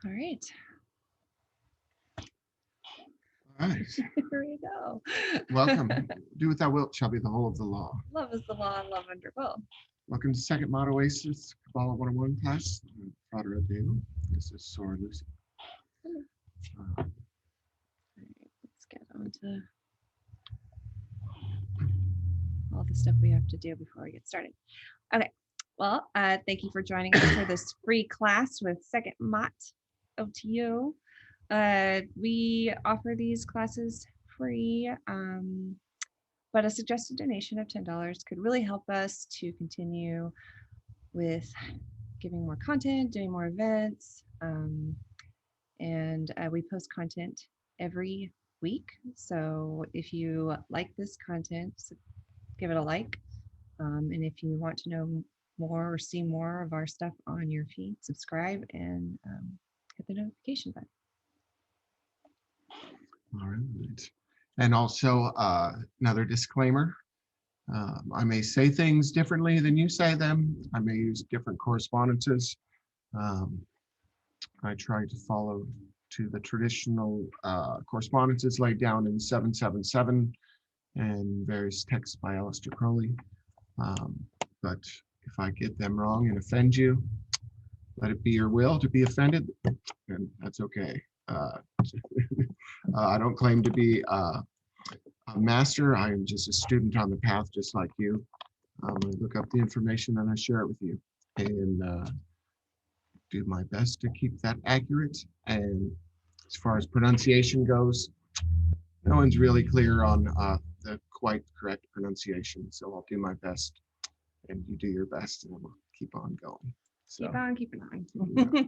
All right. All right. Here we go. Welcome. Do what thou wilt shall be the whole of the law. Love is the law and love under will. Welcome to Sekhet-Maat Oasis, Qabalah 101 class. I'm Frater Audeo. This is Soror Luz-y. All right, let's get on to all the stuff we have to do before we get started. Okay. Well, thank you for joining us for this free class with Sekhet-Maat Atu. We offer these classes free, but a suggested donation of $10 could really help us to continue with giving more content, doing more events, and we post content every week. So if you like this content, give it a like. And if you want to know more or see more of our stuff on your feed, subscribe and hit the notification button. All right. And also another disclaimer. I may say things differently than you say them. I may use different correspondences. I try to follow to the traditional correspondences laid down in 777 and various texts by Aleister Crowley. But if I get them wrong and offend you, let it be your will to be offended, and that's okay. I don't claim to be a master. I am just a student on the path, just like you. I look up the information and I share it with you, and do my best to keep that accurate. And as far as pronunciation goes, no one's really clear on the quite correct pronunciation, so I'll do my best, and you do your best, and we'll keep on going. So, Keep on keeping on. yeah.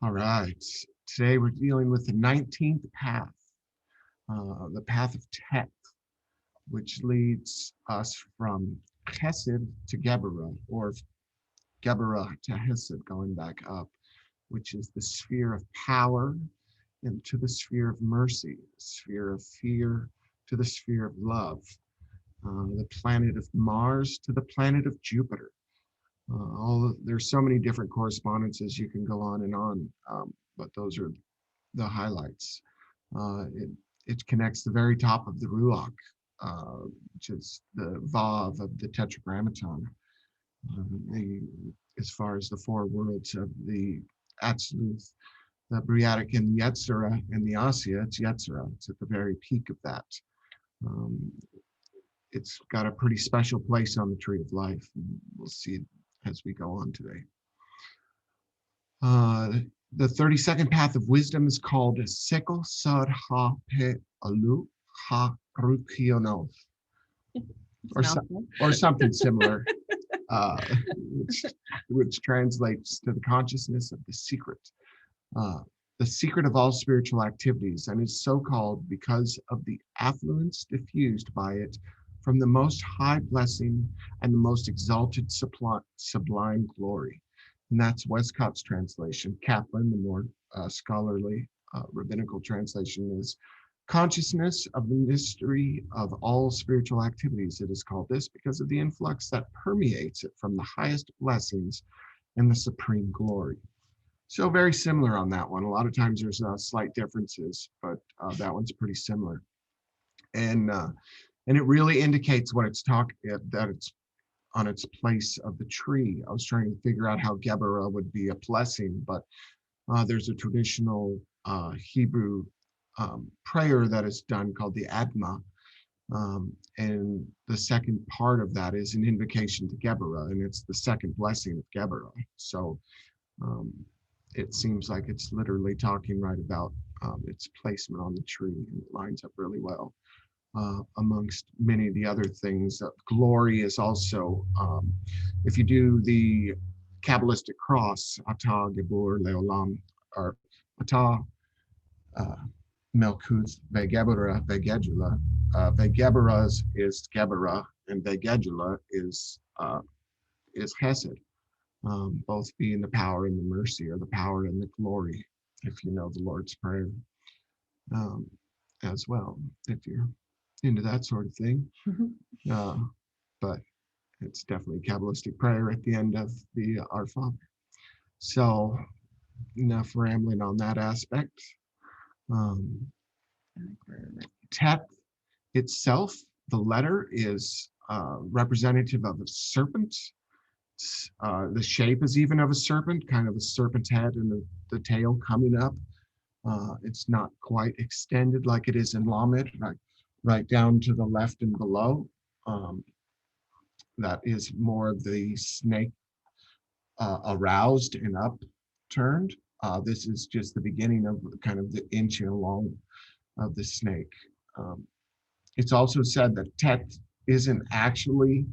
All right. Today we're dealing with the 19th path, the Path of Teth, which leads us from Chesed to Geburah, or Geburah to Chesed, going back up, which is the sphere of power into the sphere of mercy, the sphere of fear to the sphere of love, the planet of Mars to the planet of Jupiter. There's so many different correspondences you can go on and on, but those are the highlights. It connects the very top of the Ruach, which is the Vav of the Tetragrammaton. As far as the four worlds of the Absolute, the Briatic and the Yetzirah and the Asya, it's Yetzirah. It's at the very peak of that. It's got a pretty special place on the tree of life. We'll see as we go on today. The 32nd path of wisdom is called Sekel Sar Ha Pe Alu Ha Rukionoth, or something similar, which translates to the consciousness of the secret of all spiritual activities, and is so called because of the affluence diffused by it from the most high blessing and the most exalted sublime glory. And that's Westcott's translation. Kaplan, the more scholarly rabbinical translation, is consciousness of the mystery of all spiritual activities. It is called this because of the influx that permeates it from the highest blessings and the supreme glory. So very similar on that one. A lot of times there's slight differences, but that one's pretty similar. And it really indicates what it's that it's on its place of the tree. I was trying to figure out how Geburah would be a blessing, but there's a traditional Hebrew prayer that is done called the Adma. And the second part of that is an invocation to Geburah, and it's the second blessing of Geburah. So it seems like it's literally talking right about its placement on the tree, and it lines up really well. Amongst many of the other things, glory is also, if you do the Kabbalistic cross, Atu Gibor Leolam, or Atu Melkuth Vegeburah Vegedula. Vegeburah's is Geburah, and Vegedula is Chesed. Both being the power and the mercy, or the power and the glory, if you know the Lord's Prayer as well, if you're into that sort of thing. But it's definitely Kabbalistic prayer at the end of the Our Father. So enough rambling on that aspect. Teth itself, the letter is representative of a serpent. The shape is even of a serpent, kind of a serpent's head and the tail coming up. It's not quite extended like it is in Lamed, right down to the left and below. That is more of the snake aroused and upturned. This is just the beginning of kind of the inching along of the snake. It's also said that Teth isn't actually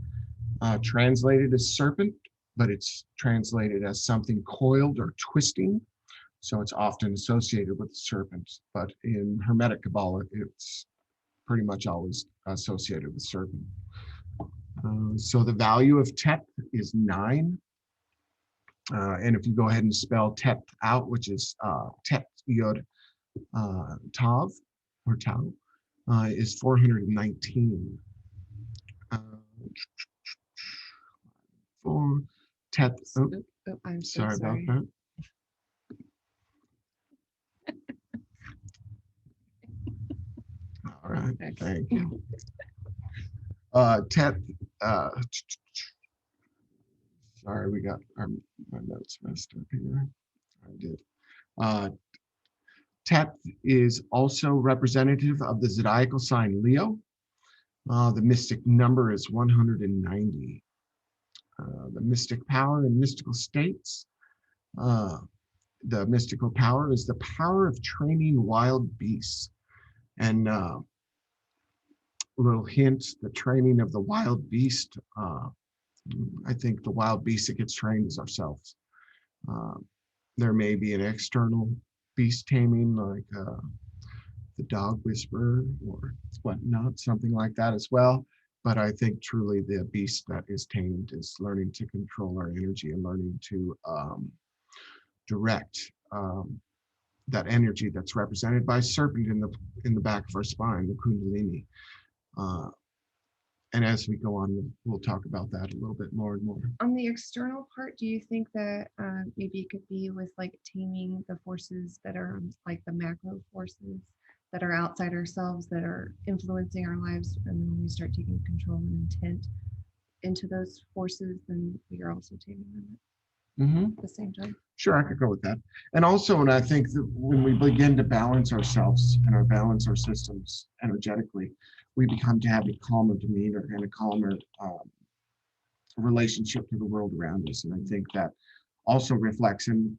translated as serpent, but it's translated as something coiled or twisting. So it's often associated with the serpent, but in Hermetic Qabalah, it's pretty much always associated with serpent. So the value of Teth is 9. And if you go ahead and spell Teth out, which is Tet Yod Tav, or Tau, is 419. For Teth, I'm so sorry about that. All right, thank you. Teth, sorry, we got my notes messed up here. I did. Teth is also representative of the zodiacal sign Leo. The mystic number is 190. The mystic power and mystical states. The mystical power is the power of training wild beasts. And a little hint, the training of the wild beast, I think the wild beast that gets trained is ourselves. There may be an external beast taming like the dog whisperer or whatnot, something like that as well. But I think truly the beast that is tamed is learning to control our energy and learning to direct that energy that's represented by serpent in the back of our spine, the Kundalini. And as we go on, we'll talk about that a little bit more and more. On the external part, do you think that maybe it could be with like taming the forces that are like the macro forces that are outside ourselves that are influencing our lives, and then when we start taking control and intent into those forces, then we are also taming them at the same time? Sure, I could go with that. And also, and I think that when we begin to balance ourselves and balance our systems energetically, we become to have a calmer demeanor and a calmer relationship to the world around us. And I think that also reflects in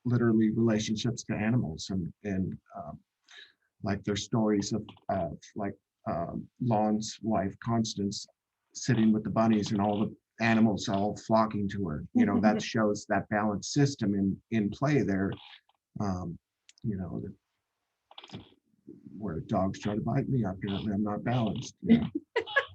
literally relationships to animals and like their stories of like Lon's wife, Constance, sitting with the bunnies and all the animals all flocking to her. You know, that shows that balanced system in play there. You know, where dogs try to bite me, apparently I'm not balanced. You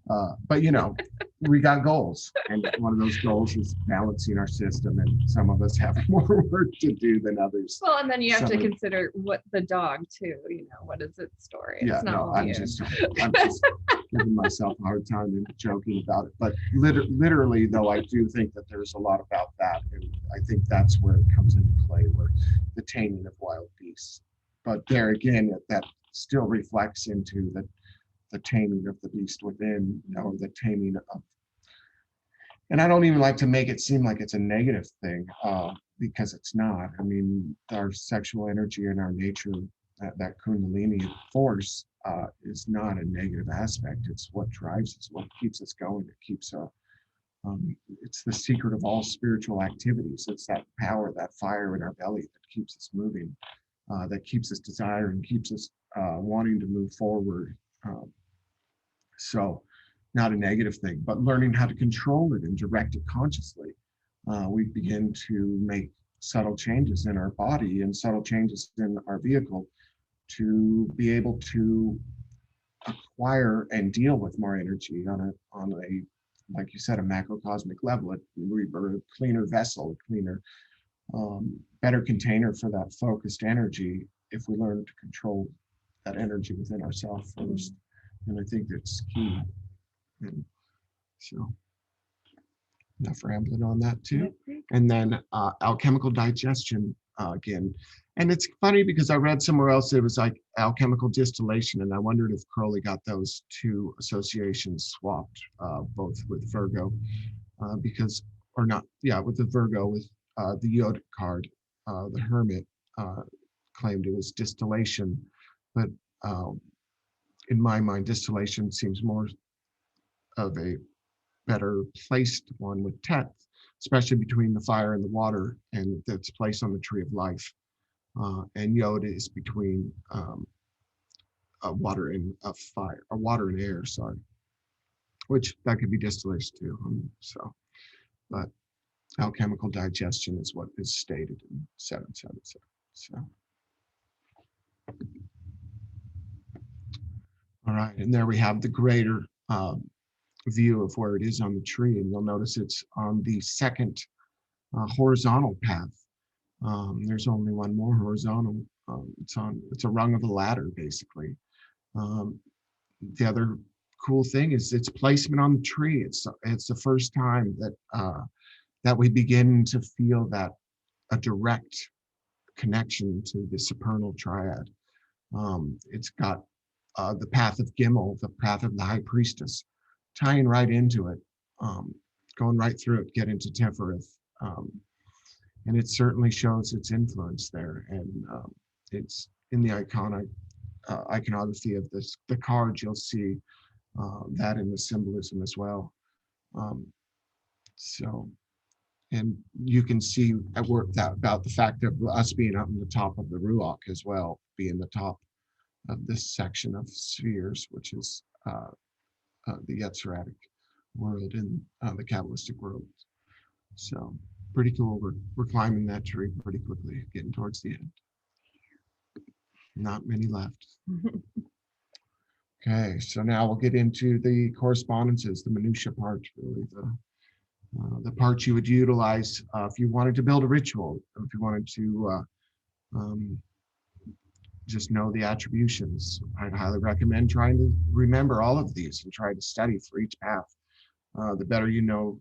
know? But you know, we got goals, and one of those goals is balancing our system, and some of us have more work to do than others. Well, and then you have to consider what the dog too, you know, what is its story? Yeah, it's not no, I'm just giving myself a hard time and joking about it. But literally, though, I do think that there's a lot about that, and I think that's where it comes into play, where the taming of wild beasts. But there again, that still reflects into the taming of the beast within, or the taming of, and I don't even like to make it seem like it's a negative thing, because it's not. I mean, our sexual energy and our nature, that Kundalini force, is not a negative aspect. It's what drives us, what keeps us going. It keeps it's the secret of all spiritual activities. It's that power, that fire in our belly that keeps us moving, that keeps us desiring, keeps us wanting to move forward. So not a negative thing, but learning how to control it and direct it consciously. We begin to make subtle changes in our body and subtle changes in our vehicle to be able to acquire and deal with more energy on a like you said, a macrocosmic level. We're a cleaner vessel, a cleaner, better container for that focused energy if we learn to control that energy within ourselves first. And I think that's key. And so enough rambling on that too. And then alchemical digestion again. And it's funny because I read somewhere else it was like alchemical distillation, and I wondered if Crowley got those two associations swapped, both with Virgo, because, or not, yeah, with the Virgo, with the Yod card, the Hermit claimed it was distillation, but in my mind, distillation seems more of a better placed one with Teth, especially between the fire and the water, and that's placed on the tree of life. And Yod is between water and fire, or water and air, sorry, which that could be distillation too. But alchemical digestion is what is stated in 777. So, all right, and there we have the greater view of where it is on the tree, and you'll notice it's on the second horizontal path. There's only one more horizontal. It's a rung of a ladder, basically. The other cool thing is its placement on the tree. It's the first time that we begin to feel that a direct connection to the supernal triad. It's got the path of Gimel, the path of the high priestess, tying right into it, going right through it, get into Tefereth. And it certainly shows its influence there. And it's in the iconography of the cards, you'll see that in the symbolism as well. And you can see about the fact of us being up in the top of the Ruach as well, being the top of this section of spheres, which is the Yetziratic world and the Kabbalistic world. So pretty cool. We're climbing that tree pretty quickly, getting towards the end. Not many left. Okay, so now we'll get into the correspondences, the minutia part, really the part you would utilize if you wanted to build a ritual, if you wanted to just know the attributions. I'd highly recommend trying to remember all of these and try to study for each path. The better you know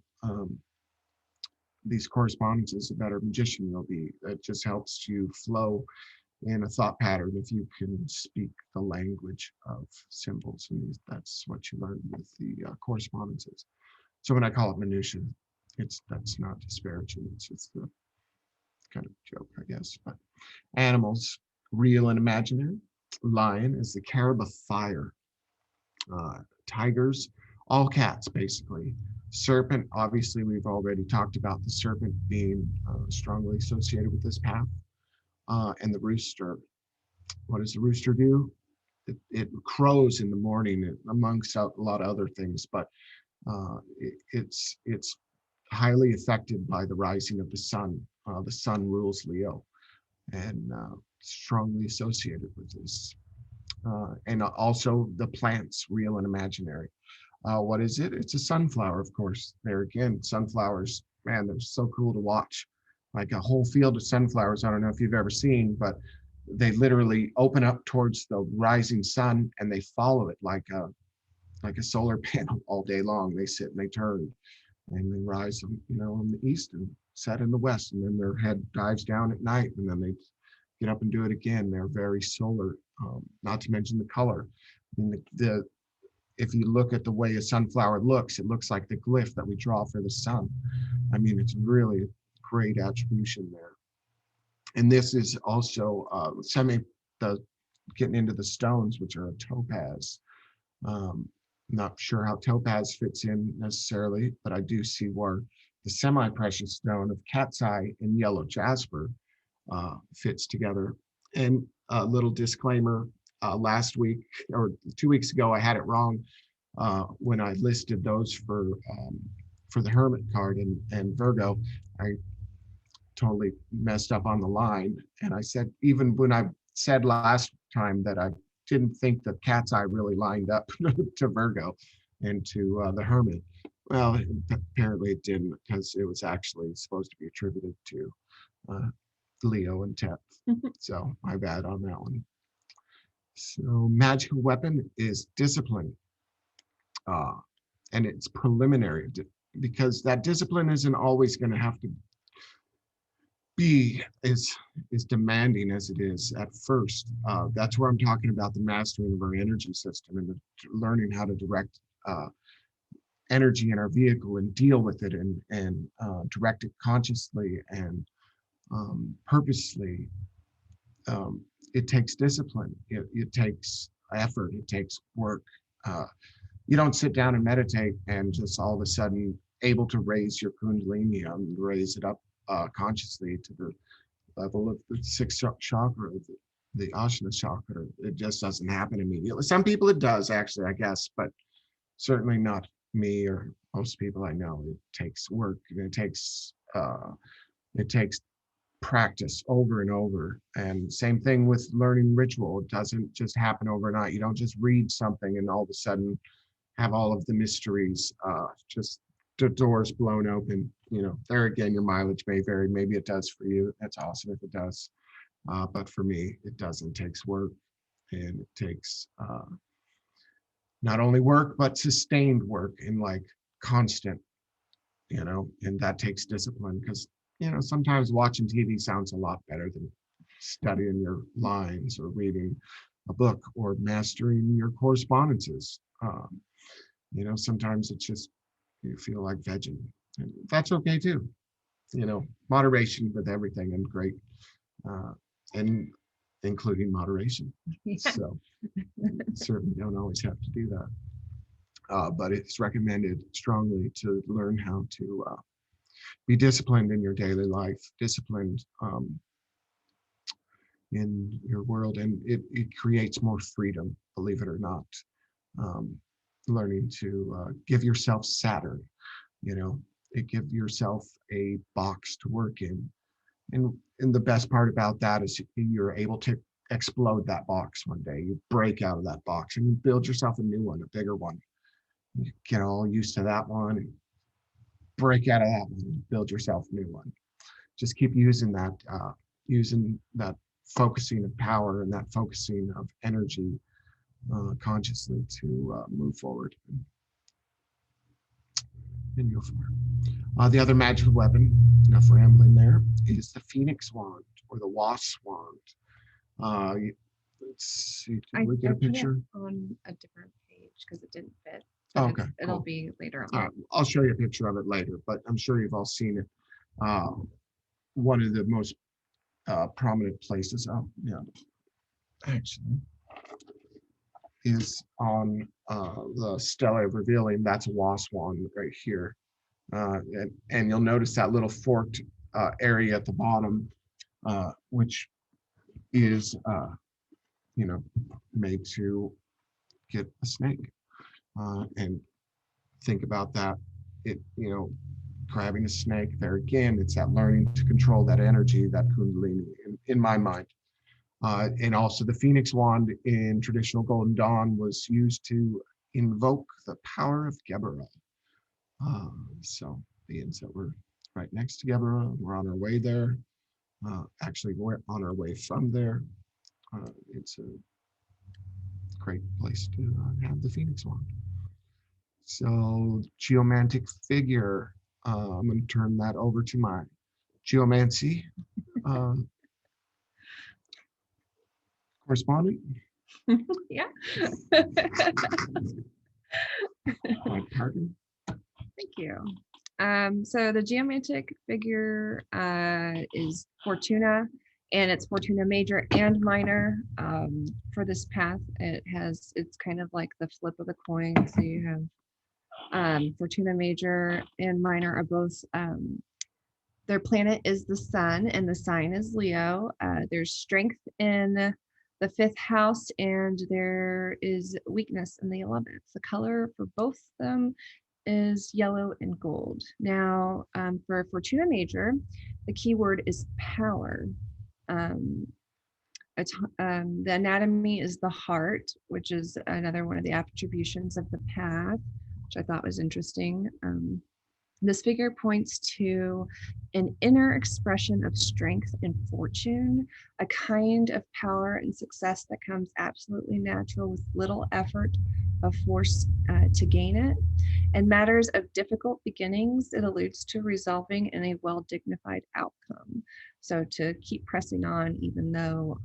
these correspondences, the better magician you'll be. It just helps you flow in a thought pattern if you can speak the language of symbols, and that's what you learn with the correspondences. So when I call it minutia, that's not disparaging. It's just the kind of joke, I guess. But animals, real and imaginary. Lion is the carob of fire. Tigers, all cats basically. Serpent, obviously we've already talked about the serpent being strongly associated with this path. And the rooster. What does the rooster do? It crows in the morning, amongst a lot of other things, but it's highly affected by the rising of the sun. The sun rules Leo, and strongly associated with this. And also the plants, real and imaginary. What is it? It's a sunflower, of course. There again, sunflowers, man, they're so cool to watch. Like a whole field of sunflowers. I don't know if you've ever seen, but they literally open up towards the rising sun and they follow it like a solar panel all day long. They sit and they turn and they rise, in the east and set in the west, and then their head dives down at night, and then they get up and do it again. They're very solar. Not to mention the color. I mean, if you look at the way a sunflower looks, it looks like the glyph that we draw for the sun. I mean, it's really great attribution there. And this is also getting into the stones, which are a topaz. Not sure how topaz fits in necessarily, but I do see where the semi-precious stone of cat's eye and yellow jasper fits together. And a little disclaimer, last week or 2 weeks ago, I had it wrong when I listed those for the Hermit card and Virgo. I totally messed up on the line, and I said, even when I said last time that I didn't think the cat's eye really lined up to Virgo and to the Hermit, well, apparently it didn't, because it was actually supposed to be attributed to Leo and Teth. So my bad on that one. So magical weapon is discipline, and it's preliminary, because that discipline isn't always going to have to be is demanding as it is at first. That's where I'm talking about the mastering of our energy system and learning how to direct energy in our vehicle and deal with it and direct it consciously and purposely. It takes discipline. It takes effort. It takes work. You don't sit down and meditate and just all of a sudden able to raise your kundalini and raise it up consciously to the level of the sixth chakra, the Ajna chakra. It just doesn't happen immediately. Some people it does actually, I guess, but certainly not me or most people I know. It takes work and it takes practice over and over. And same thing with learning ritual. It doesn't just happen overnight. You don't just read something and all of a sudden have all of the mysteries, just the doors blown open. There again, your mileage may vary. Maybe it does for you. That's awesome if it does. But for me, it doesn't. It takes work, and it takes not only work, but sustained work and like constant, and that takes discipline because, sometimes watching TV sounds a lot better than studying your lines or reading a book or mastering your correspondences. Sometimes it's just, you feel like vegging, and that's okay too. Moderation with everything and great, and including moderation. Yeah. So certainly don't always have to do that. But it's recommended strongly to learn how to be disciplined in your daily life, disciplined in your world, and it creates more freedom, believe it or not. Learning to give yourself Saturn, give yourself a box to work in. And the best part about that is you're able to explode that box one day. You break out of that box and you build yourself a new one, a bigger one. You get all used to that one and break out of that one and build yourself a new one. Just keep using that focusing of power and that focusing of energy consciously to move forward and go forward. The other magical weapon, enough rambling there, is the Phoenix wand or the wasp wand. Let's see, did we get a picture? On a different page because it didn't fit. Okay, it'll cool. be later on. I'll show you a picture of it later, but I'm sure you've all seen it. One of the most prominent places, actually, is on the Stela of Revealing. That's a wasp wand right here. And you'll notice that little forked area at the bottom, which is, made to get a snake. And think about that. Grabbing a snake there again, it's that learning to control that energy, that kundalini, in my mind. And also the Phoenix wand in traditional Golden Dawn was used to invoke the power of Geburah. So being that we're right next to Geburah, we're on our way there. Actually, we're on our way from there. It's a great place to have the Phoenix wand. So geomantic figure, I'm going to turn that over to my geomancy correspondent. Yeah. My partner. Thank you. So the geomantic figure is Fortuna, and it's Fortuna major and minor. For this path, it's kind of like the flip of the coin. So you have Fortuna major and minor are both, their planet is the sun and the sign is Leo. There's strength in the 5th house and there is weakness in the 11th. The color for both of them is yellow and gold. Now, for Fortuna major, the keyword is power. The anatomy is the heart, which is another one of the attributions of the path, which I thought was interesting. This figure points to an inner expression of strength and fortune, a kind of power and success that comes absolutely natural with little effort of force to gain it. In matters of difficult beginnings, it alludes to resolving in a well-dignified outcome. So to keep pressing on, even though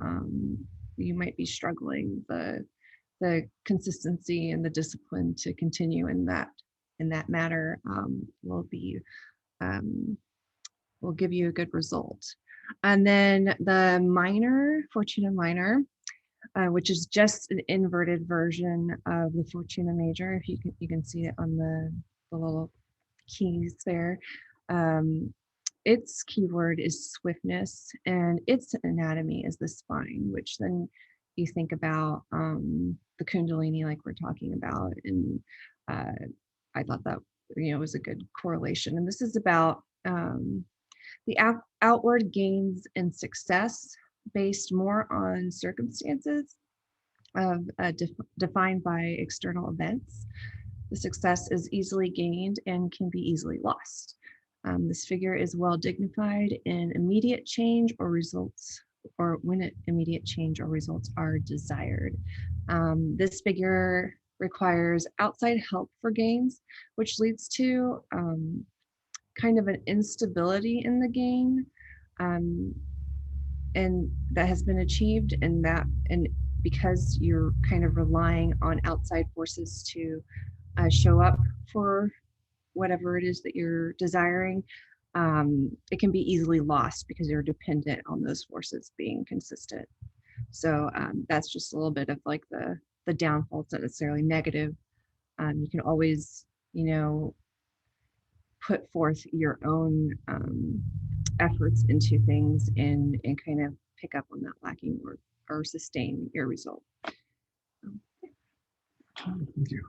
you might be struggling, the consistency and the discipline to continue in that matter will give you a good result. And then the minor, Fortuna minor, which is just an inverted version of the Fortuna major. If you can see it on the little keys there. Its keyword is swiftness, and its anatomy is the spine, which then you think about the Kundalini, like we're talking about, and I thought that was a good correlation. And this is about the outward gains and success based more on circumstances of defined by external events. The success is easily gained and can be easily lost. This figure is well dignified in immediate change or results, or when immediate change or results are desired. This figure requires outside help for gains, which leads to kind of an instability in the gain, and that has been achieved, and because you're kind of relying on outside forces to show up for whatever it is that you're desiring, it can be easily lost because you're dependent on those forces being consistent. So that's just a little bit of like the downfall. It's not necessarily negative. You can always, put forth your own efforts into things and kind of pick up on that lacking or sustain your result. Thank you.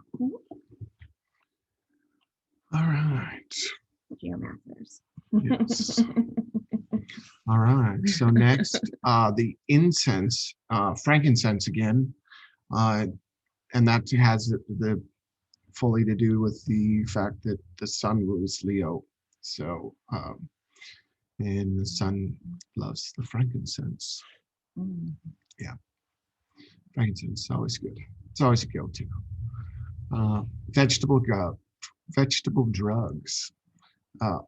All right. Geomancers. Yes. All right. So next, the incense, frankincense again, and that has the fully to do with the fact that the sun rules Leo. So, and the sun loves the frankincense. Yeah, frankincense is always good. It's always a go-to. Vegetable drugs,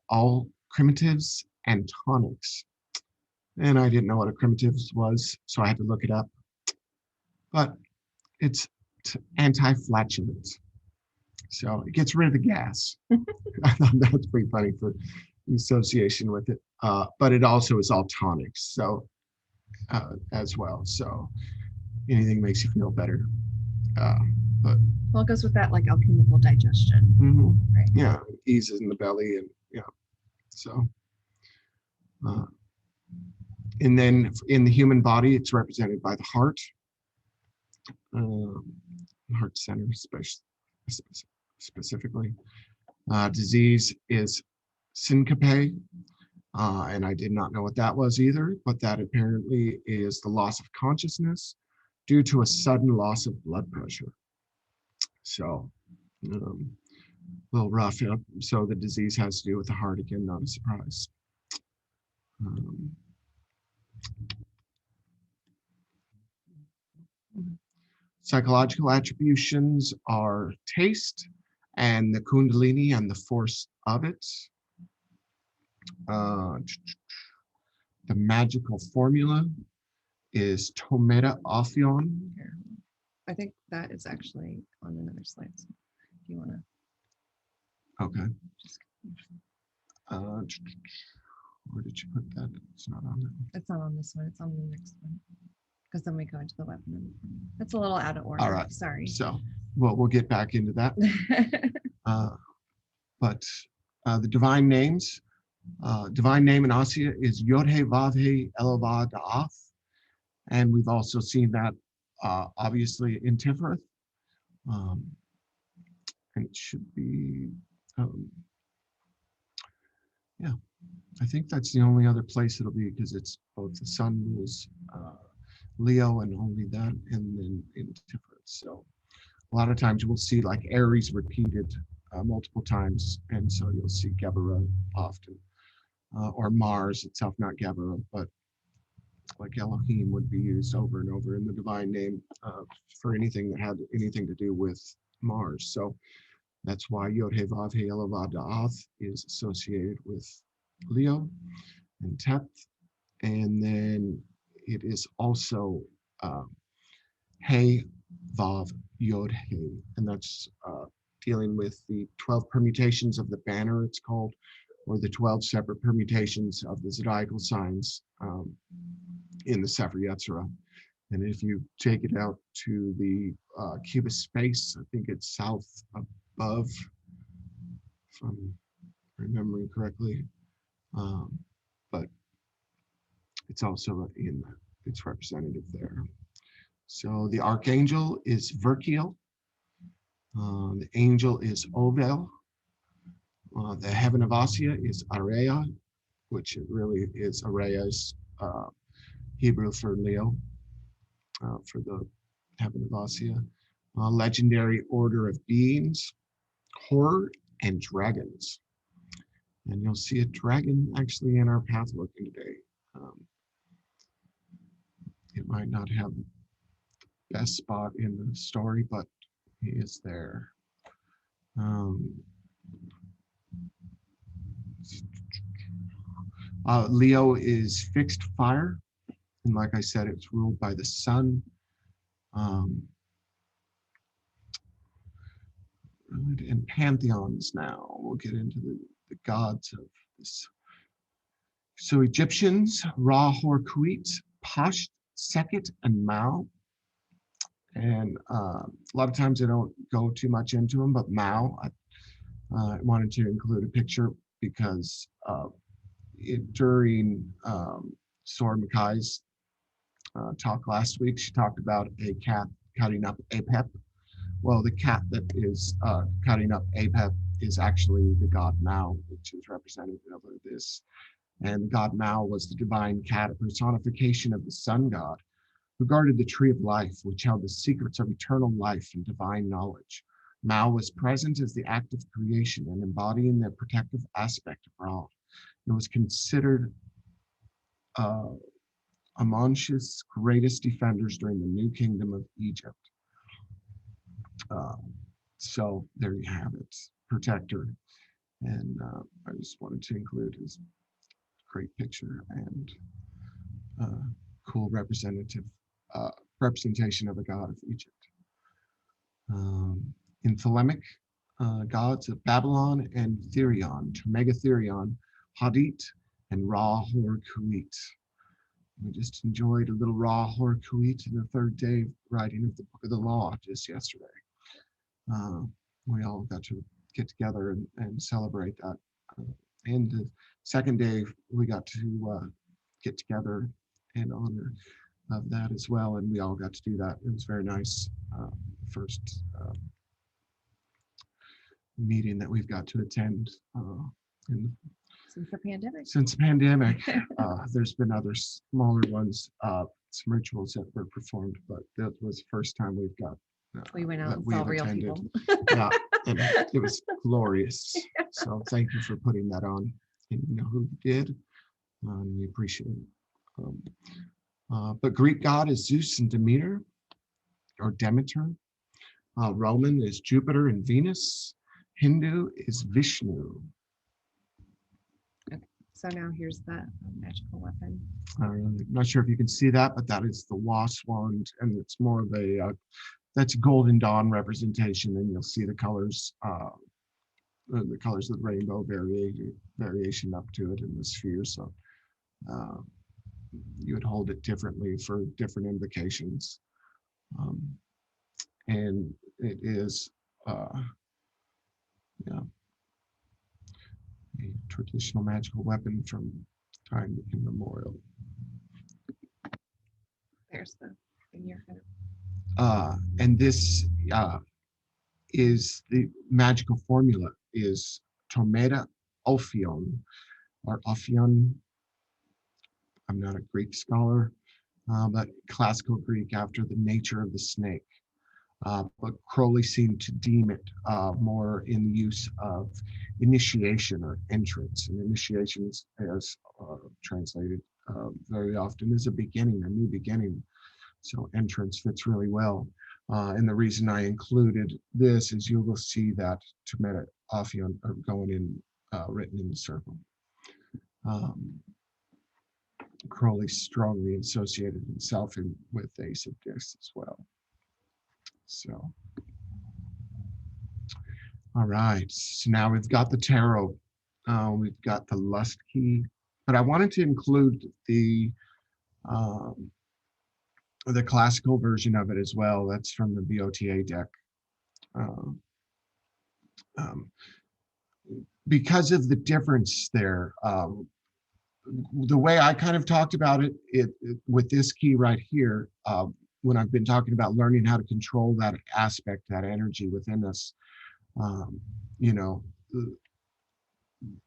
all crematives and tonics. And I didn't know what a cremative was, so I had to look it up. But it's anti-flatulent. So it gets rid of the gas. I thought that was pretty funny for the association with it. But it also is all tonics, so as well. So anything makes you feel better. But well, it goes with that like alchemical digestion, right? Yeah, eases in the belly, and so. And then in the human body, it's represented by the heart, heart center, specifically. Disease is syncope, and I did not know what that was either, but that apparently is the loss of consciousness due to a sudden loss of blood pressure. So a little rough. So the disease has to do with the heart again, not a surprise. Psychological attributions are taste and the Kundalini and the force of it. The magical formula is Tometa Ophion. I think that is actually on another slide. So if you want to. Okay. Where did you put that? It's not on there. It's not on this one. It's on the next one. Because then we go into the weapon. That's a little out of order. All right. Sorry. So, well, we'll get back into that. But the divine names, divine name in Asya is Yod-He Vav-He Elohah Da'af. And we've also seen that obviously in Tiferet. And it should be, yeah, I think that's the only other place it'll be, because it's both the sun rules Leo and only that, and then in Tiferet. So a lot of times we'll see like Aries repeated multiple times, and so you'll see Geburah often, or Mars itself, not Geburah, but like Elohim would be used over and over in the divine name for anything that had anything to do with Mars. So That's why Yod He Vav He Ele Vav Da'ath is associated with Leo and Teth. And then it is also He Vav Yod He, and that's dealing with the 12 permutations of the banner, it's called, or the 12 separate permutations of the zodiacal signs in the Sefer Yetzirah. And if you take it out to the Cuba space, I think it's south above, if I'm remembering correctly, but it's also it's representative there. So the archangel is Verkiel. The angel is Ovel. The heaven of Asia is Areya, which it really is Areya's Hebrew for Leo, for the heaven of Asia. Legendary order of beings, horror, and dragons. And you'll see a dragon actually in our Pathworking today. It might not have the best spot in the story, but he is there. Leo is fixed fire, and like I said, it's ruled by the sun. And pantheons now. We'll get into the gods of this. So Egyptians, Ra, Hor, Kuit, Pasht, Sekhet, and Mao. And a lot of times I don't go too much into them, but Mao, I wanted to include a picture because during Soror Makai's talk last week, she talked about a cat cutting up Apep. Well, the cat that is cutting up Apep is actually the god Mao, which is representative of this. And the god Mao was the divine cat, a personification of the sun god, who guarded the tree of life, which held the secrets of eternal life and divine knowledge. Mao was present as the act of creation and embodying the protective aspect of Ra. It was considered Amon's greatest defenders during the New Kingdom of Egypt. So there you have it, protector. And I just wanted to include his great picture and cool representation of a god of Egypt. In Thelemic, gods of Babylon and Therion, Megatherion, Hadit, and Ra Hor Kuit. We just enjoyed a little Ra Hor Kuit in the third day writing of the Book of the Law just yesterday. We all got to get together and celebrate that. And the second day, we got to get together in honor of that as well, and we all got to do that. It was very nice. First meeting that we've got to attend Since the pandemic. Since the pandemic. There's been other smaller ones, some rituals that were performed, but that was the first time we've got. We went out and saw real people. Yeah, and it was glorious. So thank you for putting that on. And you know who did, we appreciate it. But Greek god is Zeus and Demeter, or Demeter. Roman is Jupiter and Venus. Hindu is Vishnu. Okay, so now here's the magical weapon. I'm not sure if you can see that, but that is the wasp wand, and it's more of a that's Golden Dawn representation, and you'll see the colors of the rainbow variation up to it in the sphere. So you would hold it differently for different invocations, and it is a traditional magical weapon from time immemorial. There's the thing you're gonna. And this is the magical formula is Tomeda Ophion, or Ophion. I'm not a Greek scholar, but classical Greek after the nature of the snake. But Crowley seemed to deem it more in the use of initiation or entrance. And initiation is, as translated very often, is a beginning, a new beginning. So entrance fits really well. And the reason I included this is you will see that Temet Ophion are going in, written in the circle. Crowley's strongly associated himself with Ace of Discs as well. So, all right. So now we've got the tarot. We've got the lust key, but I wanted to include the classical version of it as well. That's from the BOTA deck. Because of the difference there, the way I kind of talked about it, with this key right here, when I've been talking about learning how to control that aspect, that energy within us, you know,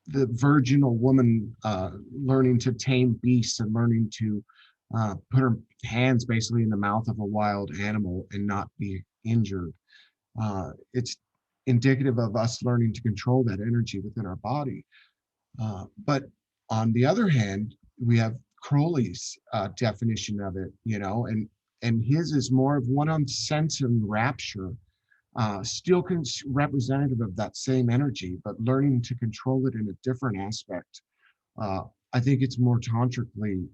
the virginal woman learning to tame beasts and learning to put her hands basically in the mouth of a wild animal and not be injured. It's indicative of us learning to control that energy within our body. But on the other hand, we have Crowley's definition of it, you know, and his is more of one on sense and rapture, still representative of that same energy, but learning to control it in a different aspect. I think it's more tantrically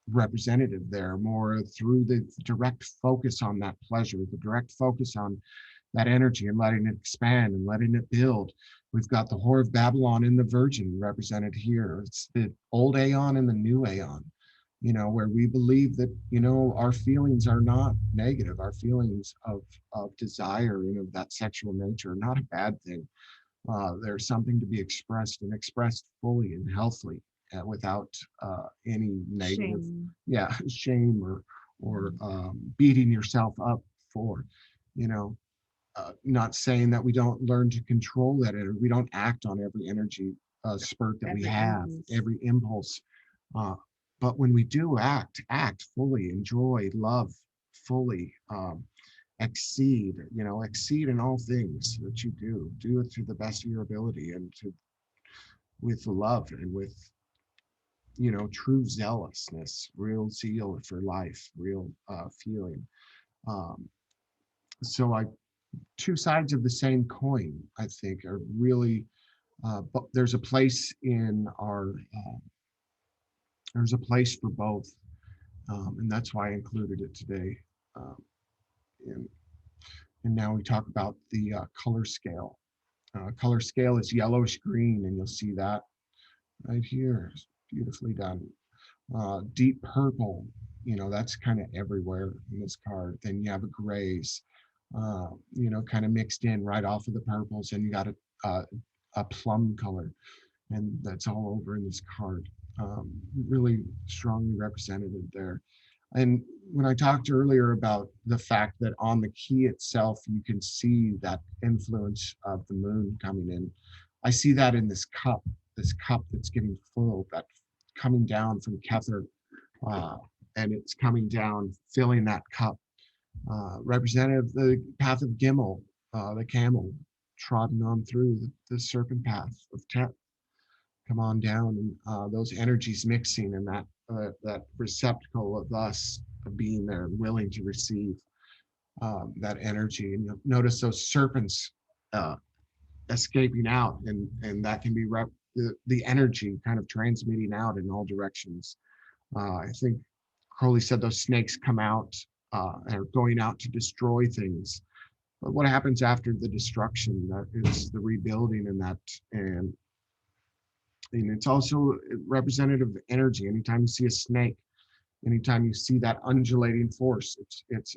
representative there, more through the direct focus on that pleasure, the direct focus on that energy and letting it expand and letting it build. We've got the Whore of Babylon and the Virgin represented here. It's the old aeon and the new aeon, you know, where we believe that, you know, our feelings are not negative. Our feelings of desire and of that sexual nature are not a bad thing. There's something to be expressed and expressed fully and healthily without any negative, shame or beating yourself up for, you know. Not saying that we don't learn to control that energy. We don't act on every energy spurt that we have, every impulse. But when we do act fully, enjoy, love fully, exceed in all things that you do it to the best of your ability and with love and with, you know, true zealousness, real zeal for life, real feeling. So two sides of the same coin, I think, are really, but there's a place in our, there's a place for both. And that's why I included it today. And, and now we talk about the color scale. Color scale is yellowish green, and you'll see that right here. It's beautifully done. Deep purple, you know, that's kind of everywhere in this card. Then you have a grays, you know, kind of mixed in right off of the purples, and you got a plum color, and that's all over in this card. Really strongly represented there. And when I talked earlier about the fact that on the key itself, you can see that influence of the moon coming in. I see that in this cup that's getting full, that coming down from Kether, and it's coming down, filling that cup. Representative the path of Gimel, the camel, trodden on through the serpent path of Teth. Come on down, and those energies mixing, and that receptacle of us being there, willing to receive that energy. And you'll notice those serpents escaping out, and that can be the energy kind of transmitting out in all directions. I think Crowley said those snakes come out, are going out to destroy things. But what happens after the destruction? That is the rebuilding, and it's also representative of energy. Anytime you see a snake, anytime you see that undulating force, it's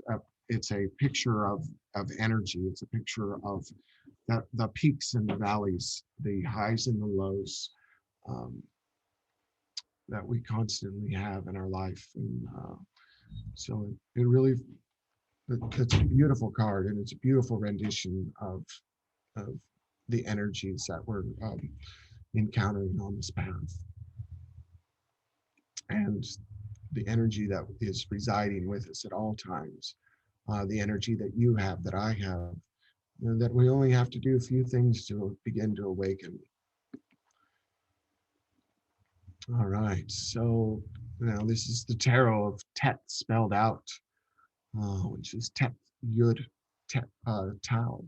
a picture of energy. It's a picture of the peaks and the valleys, the highs and the lows that we constantly have in our life. And so it really, it's a beautiful card, and it's a beautiful rendition of the energies that we're encountering on this path, and the energy that is residing with us at all times, the energy that you have, that I have, that we only have to do a few things to begin to awaken. All right, so now this is the tarot of Teth spelled out, which is Teth Yud Tau.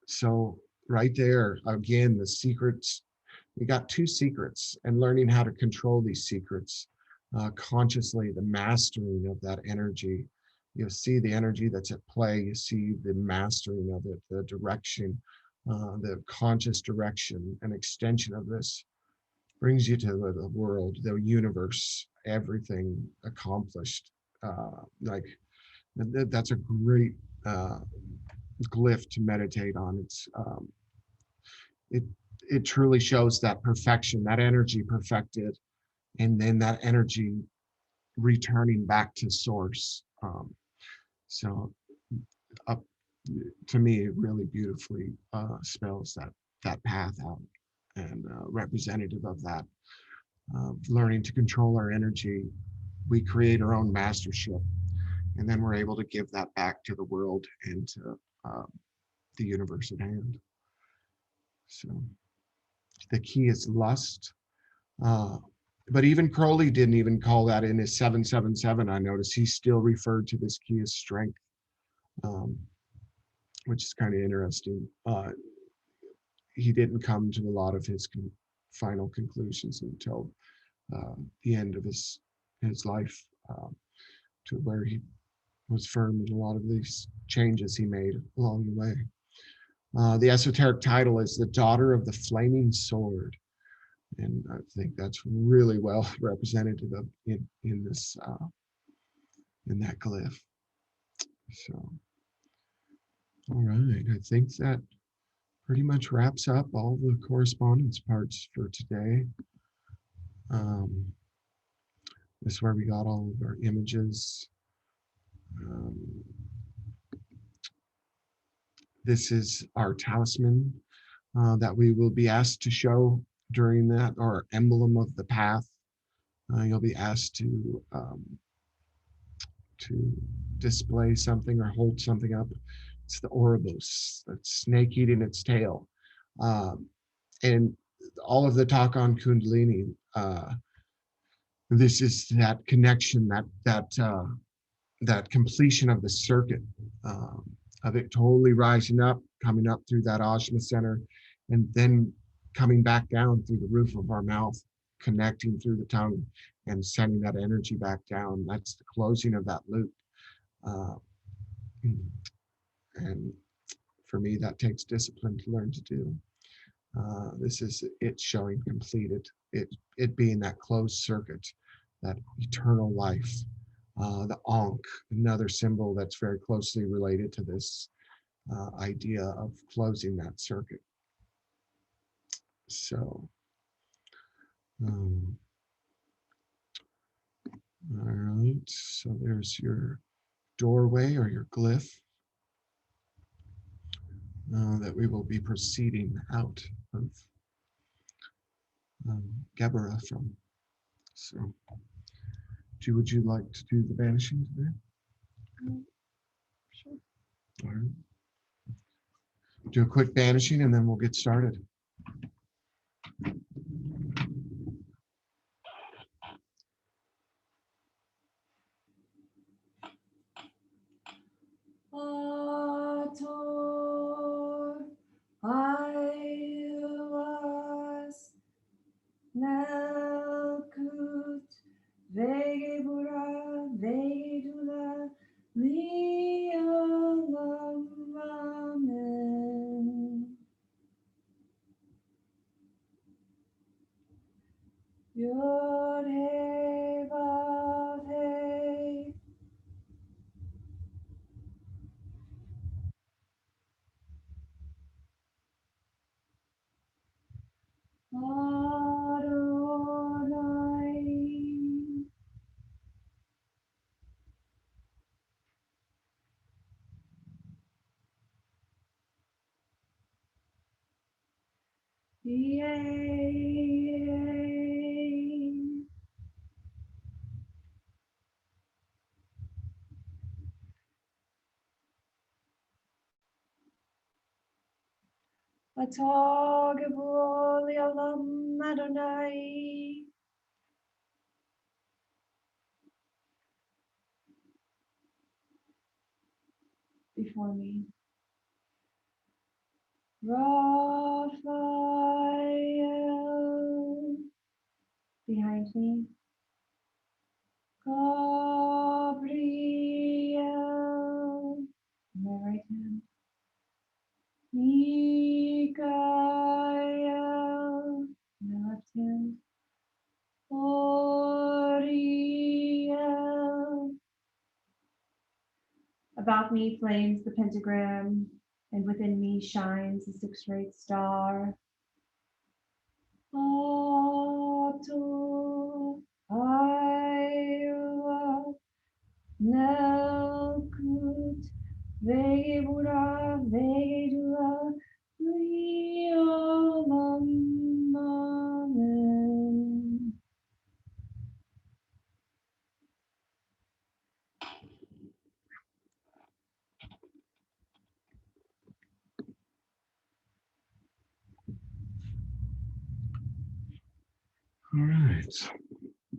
So right there, again, the secrets, we got two secrets, and learning how to control these secrets consciously, the mastering of that energy. You see the energy that's at play, you see the mastering of it, the direction, the conscious direction and extension of this brings you to the world, the universe, everything accomplished. Like that's a great glyph to meditate on. It it truly shows that perfection, that energy perfected, and then that energy returning back to source. So up to me, it really beautifully spells that path out, and representative of that, learning to control our energy. We create our own mastership, and then we're able to give that back to the world and to the universe at hand. So the key is lust. Uh, but even Crowley didn't even call that in his 777. I noticed he still referred to this key as strength, um, which is kind of interesting. He didn't come to a lot of his final conclusions until the end of his life, to where he was firm in a lot of these changes he made along the way. The esoteric title is The Daughter of the Flaming Sword. And I think that's really well representative of in this in that glyph. So, all right, I think that pretty much wraps up all the correspondence parts for today. This is where we got all of our images. This is our talisman that we will be asked to show during that, or emblem of the path. You'll be asked to display something or hold something up. It's the Ouroboros, that's snake eating its tail. And all of the talk on Kundalini, this is that connection, that completion of the circuit, of it totally rising up, coming up through that Ajna center, and then coming back down through the roof of our mouth, connecting through the tongue and sending that energy back down. That's the closing of that loop. And for me, that takes discipline to learn to do. This is it showing completed, it being that closed circuit, that eternal life. The Ankh, another symbol that's very closely related to this idea of closing that circuit. So, all right, so there's your doorway or your glyph that we will be proceeding out of Geburah from. So, would you like to do the banishing today? Sure. All right. Do a quick banishing and then we'll get started. Atu Nelkut Vegebura Vedula Lialamamen Yod He Vav He Adonai Yea. Atah Geburah Li'olam Adonai. before me. Raphael behind me. Gabriel on my right hand. Michael on my left hand. Oriel. About me flames the pentagram, and within me shines the six-rayed star. Atu XI, Nelkut, Geburah, Vedula, Leolam, Amen. All right.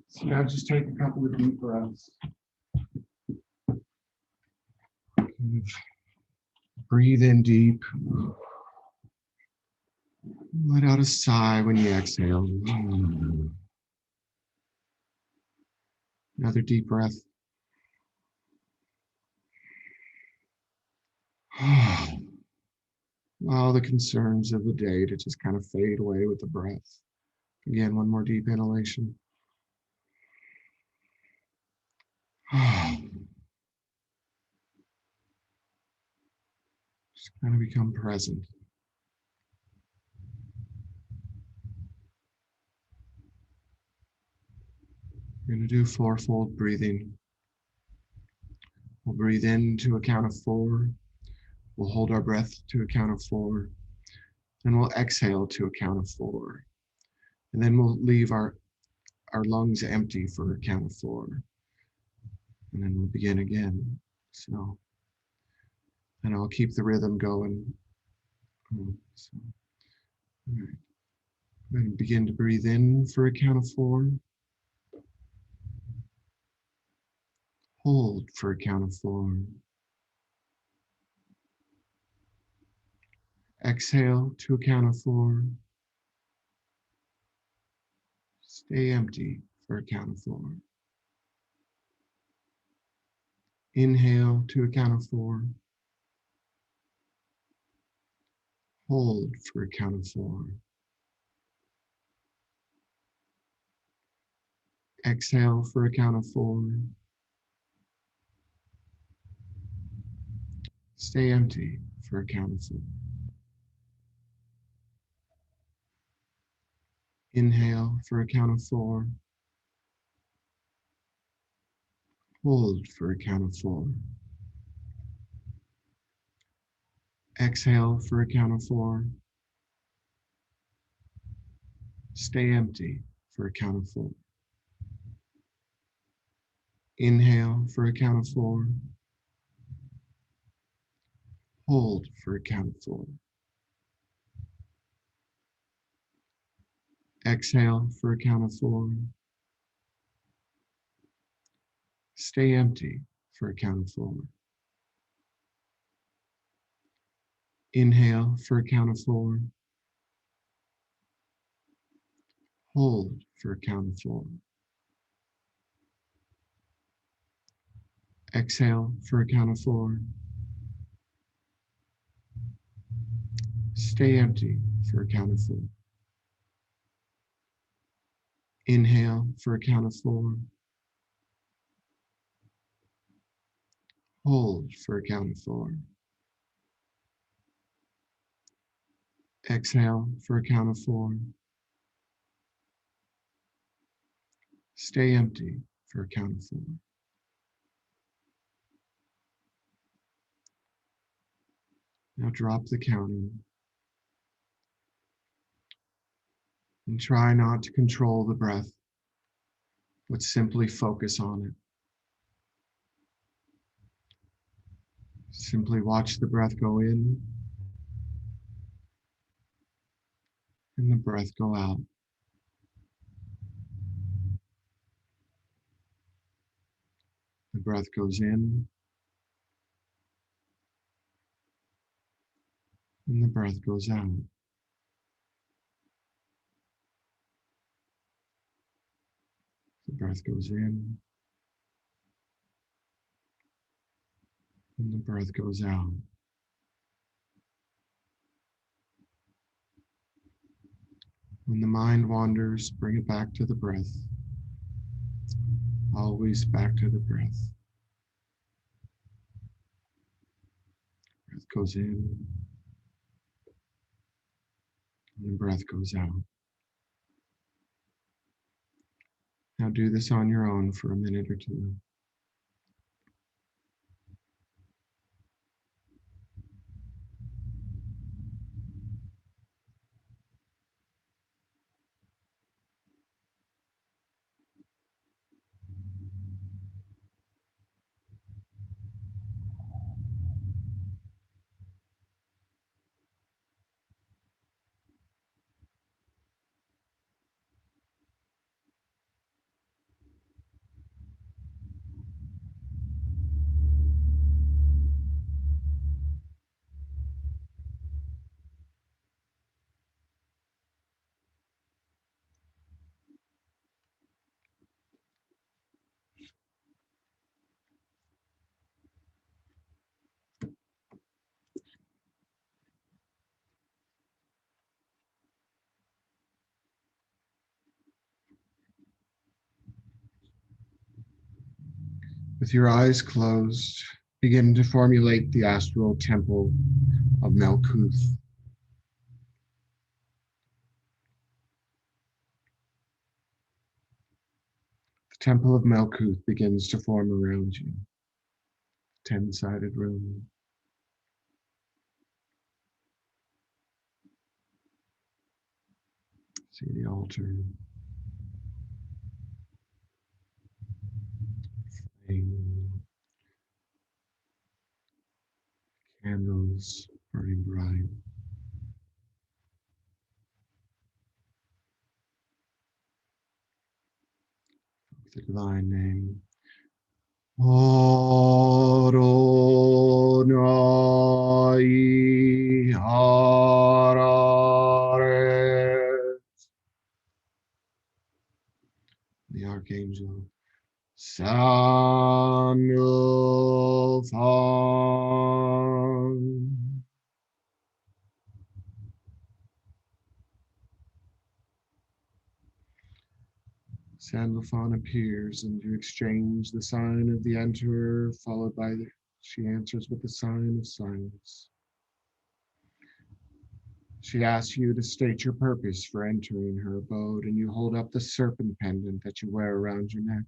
So now just take a couple of deep breaths. Kind of breathe in deep. Let out a sigh when you exhale. Another deep breath. Allow the concerns of the day to just kind of fade away with the breath. Again, one more deep inhalation. Just kind of become present. We're going to do fourfold breathing. We'll breathe in to a count of 4. We'll hold our breath to a count of 4. And we'll exhale to a count of 4. And then we'll leave our lungs empty for a count of 4. And then we'll begin again. So, and I'll keep the rhythm going. So, all right. I'm going to begin to breathe in for a count of 4. Hold for a count of 4. Exhale to a count of 4. Stay empty for a count of 4. Inhale to a count of 4. Hold for a count of 4. Exhale for a count of 4. Stay empty for a count of 4. Inhale for a count of 4. Hold for a count of 4. Exhale for a count of 4. Stay empty for a count of 4. Inhale for a count of 4. Hold for a count of 4. Exhale for a count of 4. Stay empty for a count of 4. Inhale for a count of 4. Hold for a count of 4. Exhale for a count of 4. Stay empty for a count of 4. Inhale for a count of 4. Hold for a count of 4. Exhale for a count of 4. Stay empty for a count of 4. Now drop the counting and try not to control the breath, but simply focus on it. Simply watch the breath go in and the breath go out. The breath goes in And the breath goes out. The breath goes in. And the breath goes out. When the mind wanders, bring it back to the breath. Always back to the breath. Breath goes in. And the breath goes out. Now do this on your own for a minute or two. With your eyes closed, begin to formulate the astral temple of Malkuth. The temple of Malkuth begins to form around you. 10-sided room. See the altar. Flame. Candles burning bright. The divine name. Adonai Harare. The archangel. Sandalphon. Sandalphon appears, and you exchange the sign of the Enterer, followed by she answers with the sign of silence. She asks you to state your purpose for entering her abode, and you hold up the serpent pendant that you wear around your neck.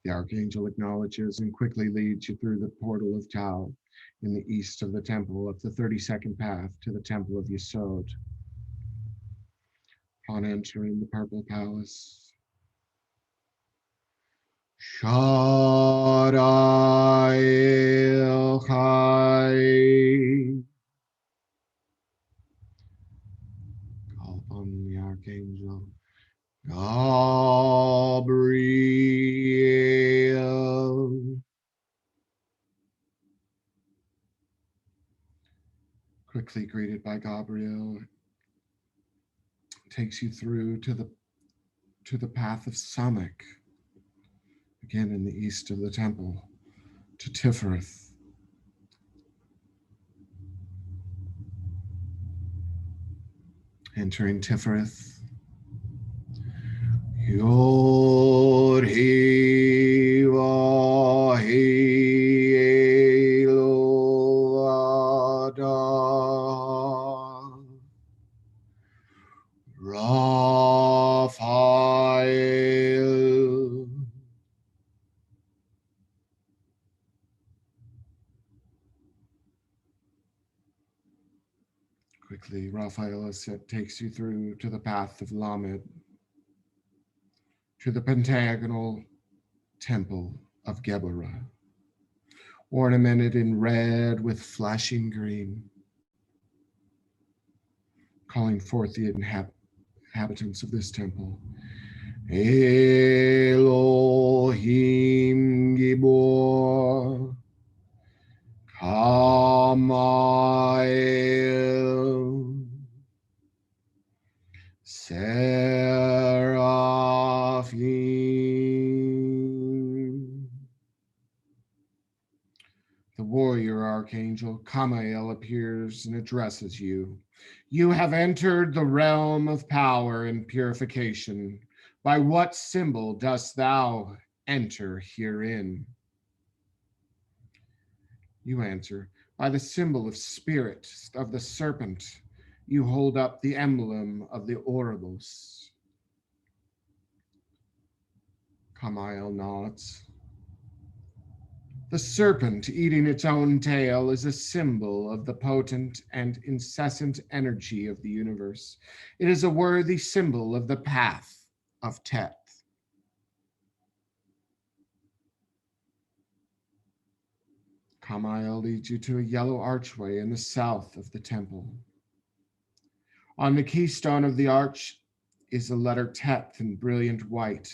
The archangel acknowledges and quickly leads you through the portal of Tau in the east of the temple of the 32nd path to the temple of Yesod. Upon entering the purple palace, Shaddai El-Chai. Call upon the archangel Gabriel. Quickly greeted by Gabriel, takes you through to the path of Samek, again in the east of the temple, to Tifereth. Entering Tifereth, Yod-Heh Vah-Heh Elohim Raphael. Quickly, Raphael takes you through to the path of Lamed, to the pentagonal temple of Geburah, ornamented in red with flashing green, calling forth the inhabitants of this temple. Elohim Gibor, Kama Seraphim. The warrior archangel Kamael appears and addresses you. You have entered the realm of power and purification. By what symbol dost thou enter herein? You answer, by the symbol of spirit of the serpent. You hold up the emblem of the Ouroboros. Kamael nods. The serpent eating its own tail is a symbol of the potent and incessant energy of the universe. It is a worthy symbol of the Path of Teth. Kamael leads you to a yellow archway in the south of the temple. On the keystone of the arch is the letter Teth in brilliant white.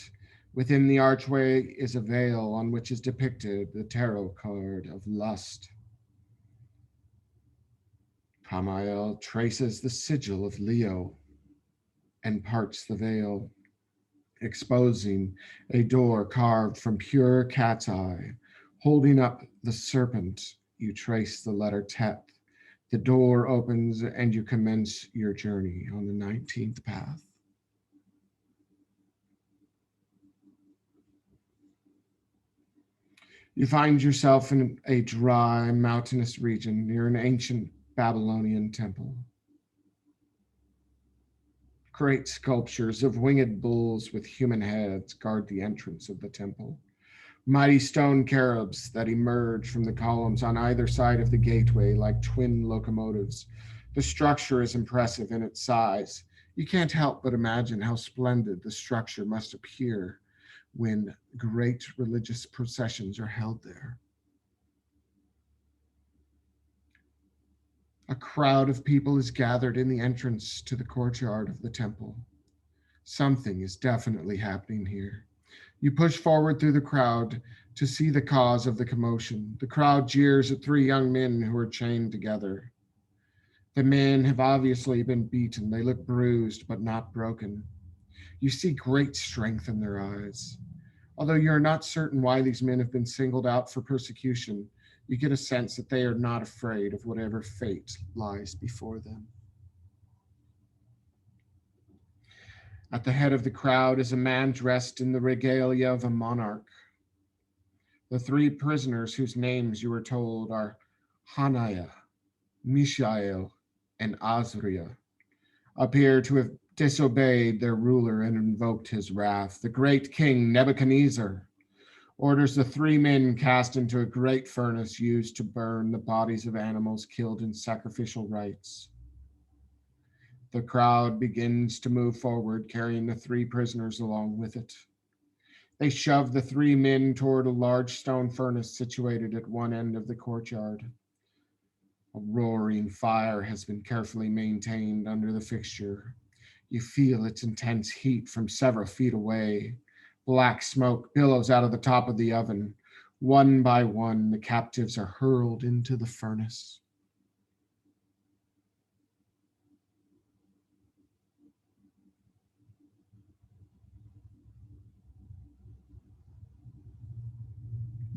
Within the archway is a veil on which is depicted the tarot card of lust. Kamael traces the sigil of Leo and parts the veil, exposing a door carved from pure cat's eye. Holding up the serpent, you trace the letter Teth. The door opens and you commence your journey on the 19th path. You find yourself in a dry, mountainous region near an ancient Babylonian temple. Great sculptures of winged bulls with human heads guard the entrance of the temple. Mighty stone cherubs that emerge from the columns on either side of the gateway like twin locomotives. The structure is impressive in its size. You can't help but imagine how splendid the structure must appear when great religious processions are held there. A crowd of people is gathered in the entrance to the courtyard of the temple. Something is definitely happening here. You push forward through the crowd to see the cause of the commotion. The crowd jeers at three young men who are chained together. The men have obviously been beaten. They look bruised but not broken. You see great strength in their eyes. Although you're not certain why these men have been singled out for persecution, you get a sense that they are not afraid of whatever fate lies before them. At the head of the crowd is a man dressed in the regalia of a monarch. The three prisoners whose names you were told are Hananiah, Mishael, and Azariah appear to have disobeyed their ruler and invoked his wrath. The great king Nebuchadnezzar orders the three men cast into a great furnace used to burn the bodies of animals killed in sacrificial rites. The crowd begins to move forward, carrying the three prisoners along with it. They shove the three men toward a large stone furnace situated at one end of the courtyard. A roaring fire has been carefully maintained under the fixture. You feel its intense heat from several feet away. Black smoke billows out of the top of the oven. One by one, the captives are hurled into the furnace.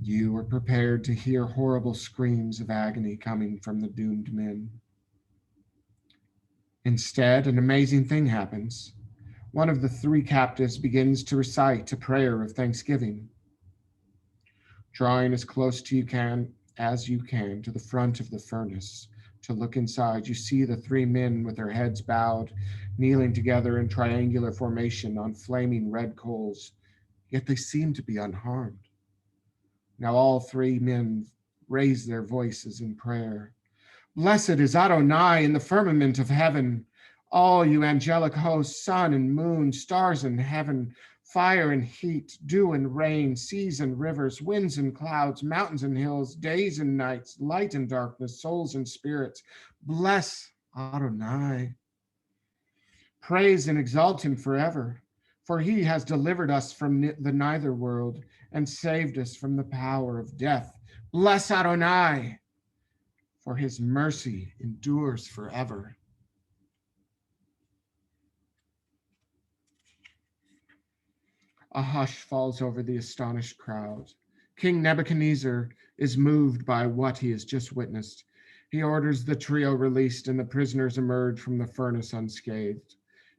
You are prepared to hear horrible screams of agony coming from the doomed men. Instead, an amazing thing happens. One of the three captives begins to recite a prayer of thanksgiving. Drawing as close to as you can to the front of the furnace to look inside, you see the three men with their heads bowed, kneeling together in triangular formation on flaming red coals, yet they seem to be unharmed. Now all three men raise their voices in prayer. Blessed is Adonai in the firmament of heaven, all you angelic hosts, sun and moon, stars in heaven, fire and heat, dew and rain, seas and rivers, winds and clouds, mountains and hills, days and nights, light and darkness, souls and spirits. Bless Adonai. Praise and exalt him forever, for he has delivered us from the nether world and saved us from the power of death. Bless Adonai, for his mercy endures forever. A hush falls over the astonished crowd. King Nebuchadnezzar is moved by what he has just witnessed. He orders the trio released and the prisoners emerge from the furnace unscathed.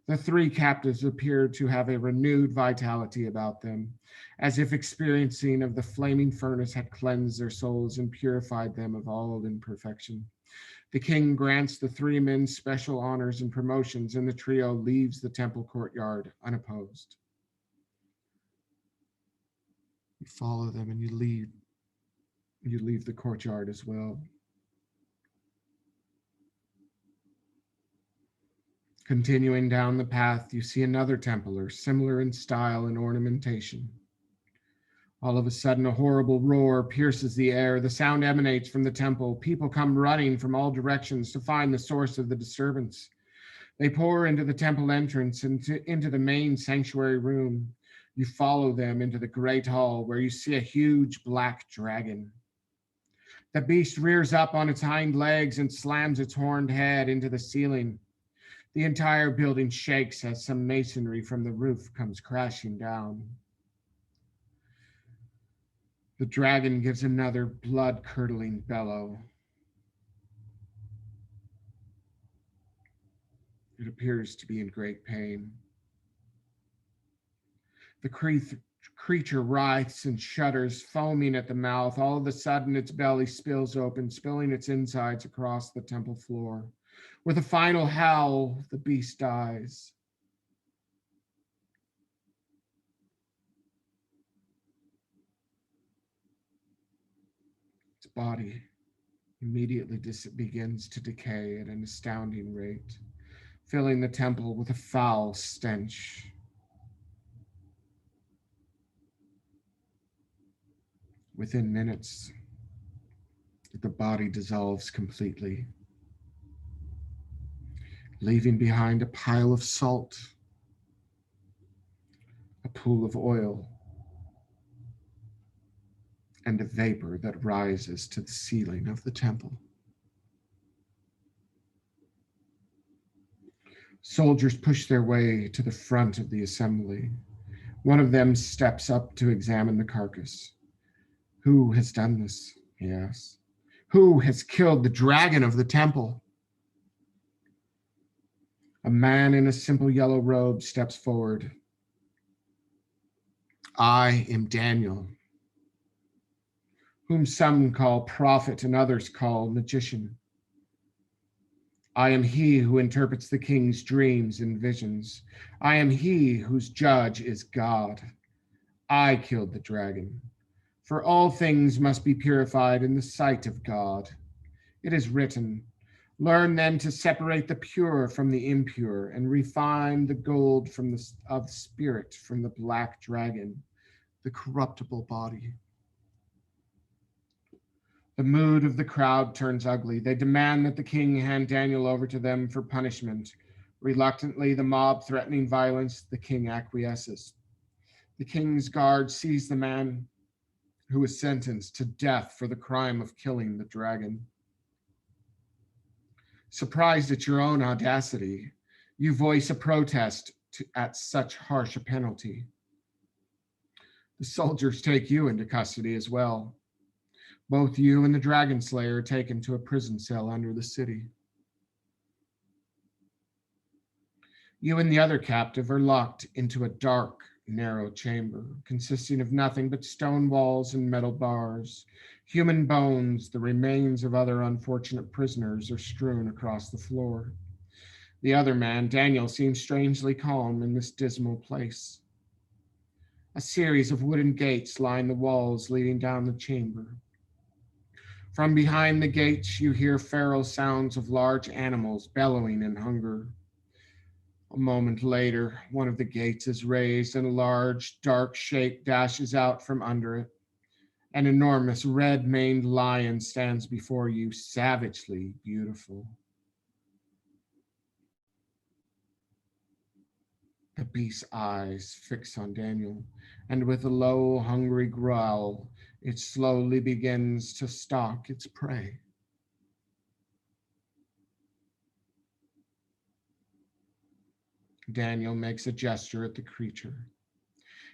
The three captives appear to have a renewed vitality about them, as if experiencing of the flaming furnace had cleansed their souls and purified them of all imperfection. The king grants the three men special honors and promotions, and the trio leaves the temple courtyard unopposed. You follow them and you leave the courtyard as well. Continuing down the path, you see another Templar, similar in style and ornamentation. All of a sudden, a horrible roar pierces the air. The sound emanates from the temple. People come running from all directions to find the source of the disturbance. They pour into the temple entrance, into the main sanctuary room. You follow them into the great hall where you see a huge black dragon. The beast rears up on its hind legs and slams its horned head into the ceiling. The entire building shakes as some masonry from the roof comes crashing down. The dragon gives another blood-curdling bellow. It appears to be in great pain. The creature writhes and shudders, foaming at the mouth. All of a sudden, its belly spills open, spilling its insides across the temple floor. With a final howl, the beast dies. Its body immediately begins to decay at an astounding rate, filling the temple with a foul stench. Within minutes, the body dissolves completely, leaving behind a pile of salt, a pool of oil, and a vapor that rises to the ceiling of the temple. Soldiers push their way to the front of the assembly. One of them steps up to examine the carcass. Who has done this? He asks. Who has killed the dragon of the temple? A man in a simple yellow robe steps forward. I am Daniel, whom some call prophet and others call magician. I am he who interprets the king's dreams and visions. I am he whose judge is God. I killed the dragon. For all things must be purified in the sight of God. It is written, learn then to separate the pure from the impure and refine the gold of spirit from the black dragon, the corruptible body. The mood of the crowd turns ugly. They demand that the king hand Daniel over to them for punishment. Reluctantly, the mob threatening violence, the king acquiesces. The king's guard seize the man who is sentenced to death for the crime of killing the dragon. Surprised at your own audacity, you voice a protest at such harsh a penalty. The soldiers take you into custody as well. Both you and the dragon slayer are taken to a prison cell under the city. You and the other captive are locked into a dark, narrow chamber consisting of nothing but stone walls and metal bars. Human bones, the remains of other unfortunate prisoners, are strewn across the floor. The other man, Daniel, seems strangely calm in this dismal place. A series of wooden gates line the walls leading down the chamber. From behind the gates, you hear feral sounds of large animals bellowing in hunger. A moment later, one of the gates is raised and a large, dark shape dashes out from under it. An enormous red-maned lion stands before you, savagely beautiful. The beast's eyes fix on Daniel, and with a low, hungry growl, it slowly begins to stalk its prey. Daniel makes a gesture at the creature.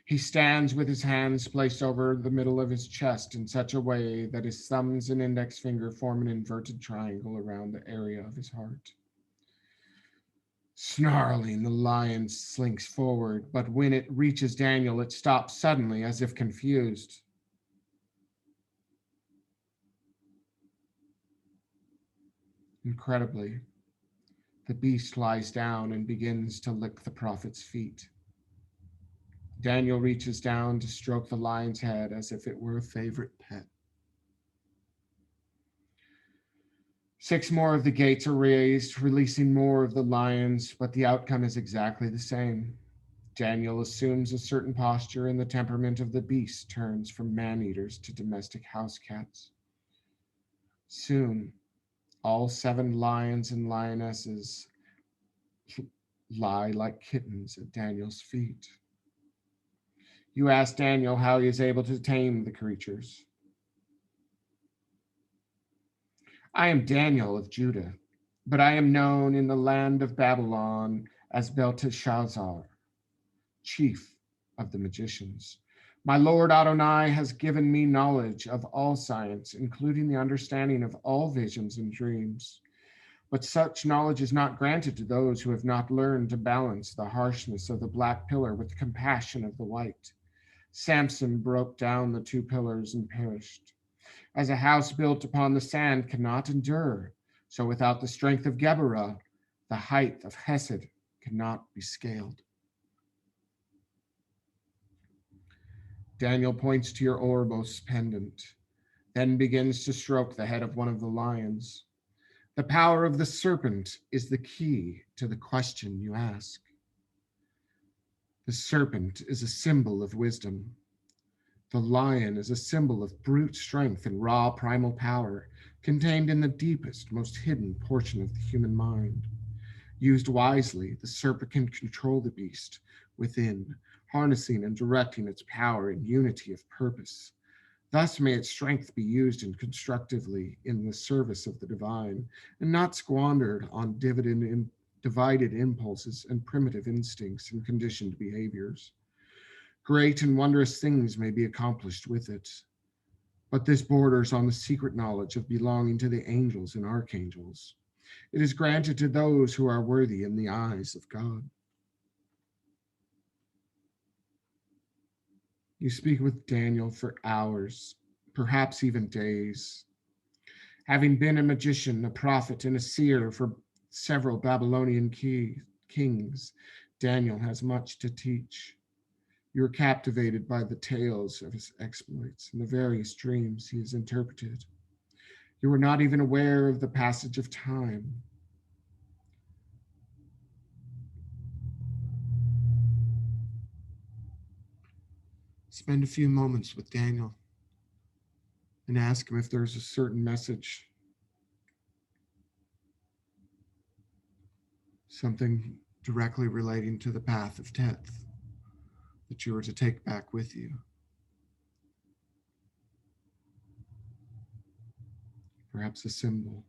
He stands with his hands placed over the middle of his chest in such a way that his thumbs and index finger form an inverted triangle around the area of his heart. Snarling, the lion slinks forward, but when it reaches Daniel, it stops suddenly as if confused. Incredibly, the beast lies down and begins to lick the prophet's feet. Daniel reaches down to stroke the lion's head as if it were a favorite pet. 6 more of the gates are raised, releasing more of the lions, but the outcome is exactly the same. Daniel assumes a certain posture, and the temperament of the beast turns from man-eaters to domestic house cats. Soon, all 7 lions and lionesses lie like kittens at Daniel's feet. You ask Daniel how he is able to tame the creatures. I am Daniel of Judah, but I am known in the land of Babylon as Belteshazzar, chief of the magicians. My Lord Adonai has given me knowledge of all science, including the understanding of all visions and dreams. But such knowledge is not granted to those who have not learned to balance the harshness of the black pillar with the compassion of the white. Samson broke down the 2 pillars and perished. As a house built upon the sand cannot endure, so without the strength of Geburah, the height of Chesed cannot be scaled. Daniel points to your Orbos pendant, then begins to stroke the head of one of the lions. The power of the serpent is the key to the question you ask. The serpent is a symbol of wisdom. The lion is a symbol of brute strength and raw primal power contained in the deepest, most hidden portion of the human mind. Used wisely, the serpent can control the beast within, harnessing and directing its power in unity of purpose. Thus may its strength be used constructively in the service of the divine, and not squandered on divided impulses and primitive instincts and conditioned behaviors. Great and wondrous things may be accomplished with it, but this borders on the secret knowledge of belonging to the angels and archangels. It is granted to those who are worthy in the eyes of God. You speak with Daniel for hours, perhaps even days. Having been a magician, a prophet, and a seer for several Babylonian kings, Daniel has much to teach. You are captivated by the tales of his exploits and the various dreams he has interpreted. You are not even aware of the passage of time. Spend a few moments with Daniel and ask him if there's a certain message, something directly relating to the Path of Teth that you are to take back with you. Perhaps a symbol.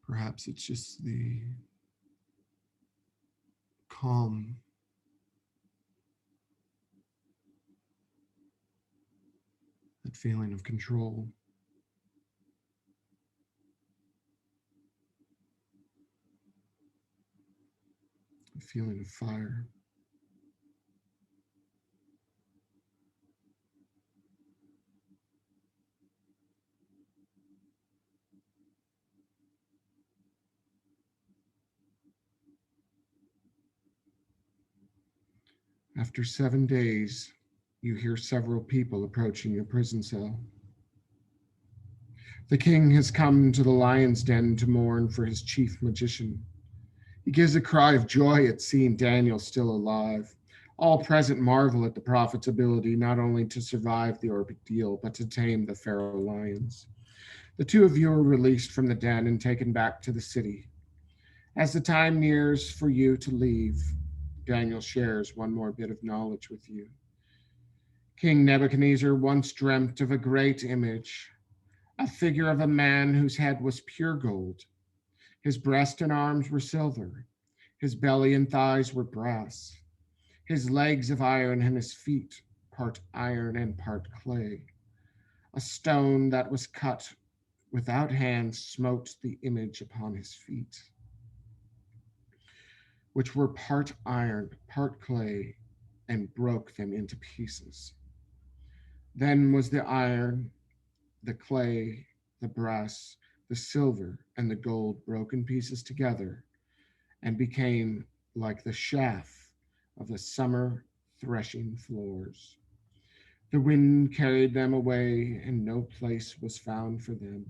Perhaps it's just the calm, that feeling of control. A feeling of fire. After 7 days, you hear several people approaching your prison cell. The king has come to the lion's den to mourn for his chief magician. He gives a cry of joy at seeing Daniel still alive. All present marvel at the prophet's ability not only to survive the ordeal, but to tame the pharaoh lions. The 2 of you are released from the den and taken back to the city. As the time nears for you to leave, Daniel shares one more bit of knowledge with you. King Nebuchadnezzar once dreamt of a great image, a figure of a man whose head was pure gold. His breast and arms were silver. His belly and thighs were brass. His legs of iron and his feet, part iron and part clay. A stone that was cut without hands smote the image upon his feet, which were part iron, part clay, and broke them into pieces. Then was the iron, the clay, the brass, the silver, and the gold broken pieces together and became like the chaff of the summer threshing floors. The wind carried them away, and no place was found for them.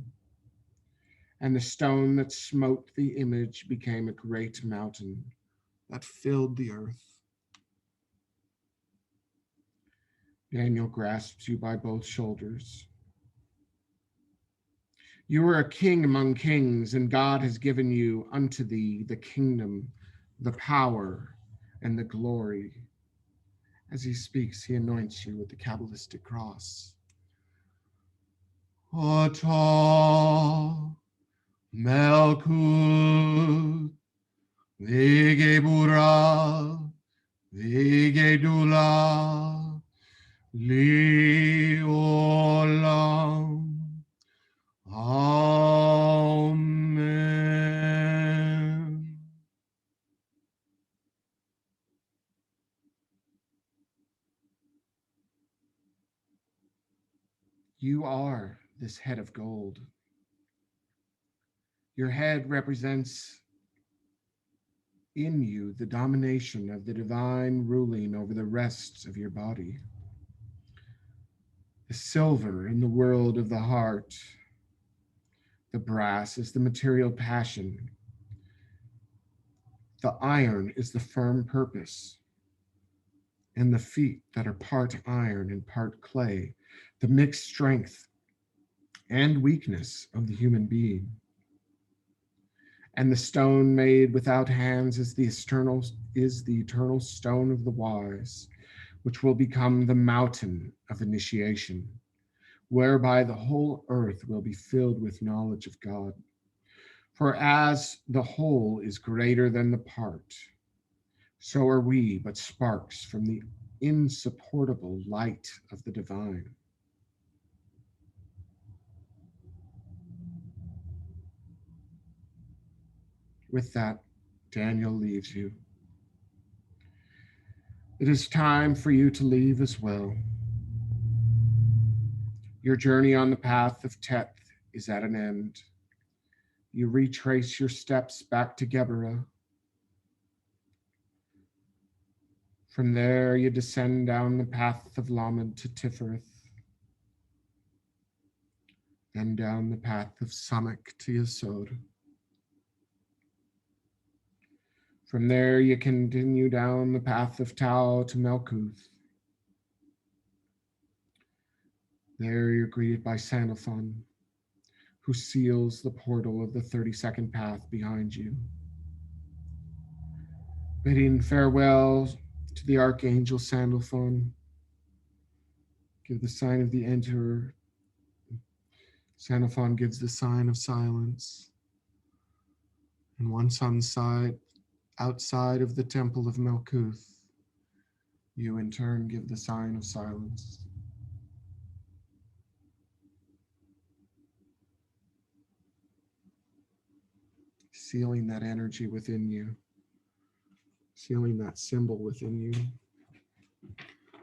And the stone that smote the image became a great mountain that filled the earth. Daniel grasps you by both shoulders. You are a king among kings, and God has given you unto thee the kingdom, the power, and the glory. As he speaks, he anoints you with the Kabbalistic cross. Atu Melkut, Geburah, Gedula, Li Olam. Amen. You are this head of gold. Your head represents in you the domination of the divine ruling over the rest of your body. The silver in the world of the heart. The brass is the material passion. The iron is the firm purpose. And the feet that are part iron and part clay, the mixed strength and weakness of the human being. And the stone made without hands is the eternal stone of the wise, which will become the mountain of initiation, whereby the whole earth will be filled with knowledge of God. For as the whole is greater than the part, so are we but sparks from the insupportable light of the divine. With that, Daniel leaves you. It is time for you to leave as well. Your journey on the path of Teth is at an end. You retrace your steps back to Geburah. From there, you descend down the path of Lamed to Tifereth, then down the path of Samak to Yesod. From there, you continue down the path of Tau to Melkuth. There, you're greeted by Sandalphon, who seals the portal of the 32nd path behind you. Bidding farewell to the Archangel Sandalphon, give the sign of the Enterer. Sandalphon gives the sign of silence. And once outside of the temple of Melkuth, you in turn give the sign of silence. Sealing that energy within you, sealing that symbol within you,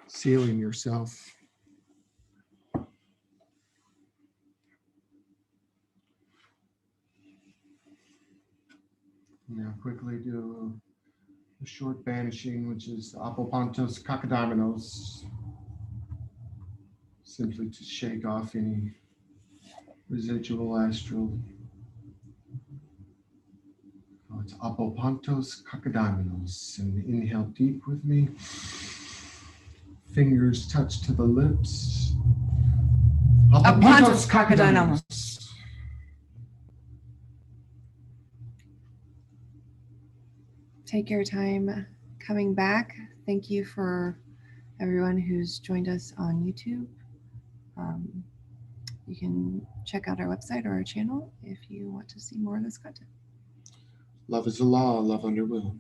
sealing yourself. Now quickly do a short banishing, which is Apopantos Kakadamenos, simply to shake off any residual astral. It's Apopantos Kakadamenos, and inhale deep with me. Fingers touch to the lips. Apopantos Kakadamenos. Take your time coming back. Thank you for everyone who's joined us on YouTube. You can check out our website or our channel if you want to see more of this content. Love is the law, love under will.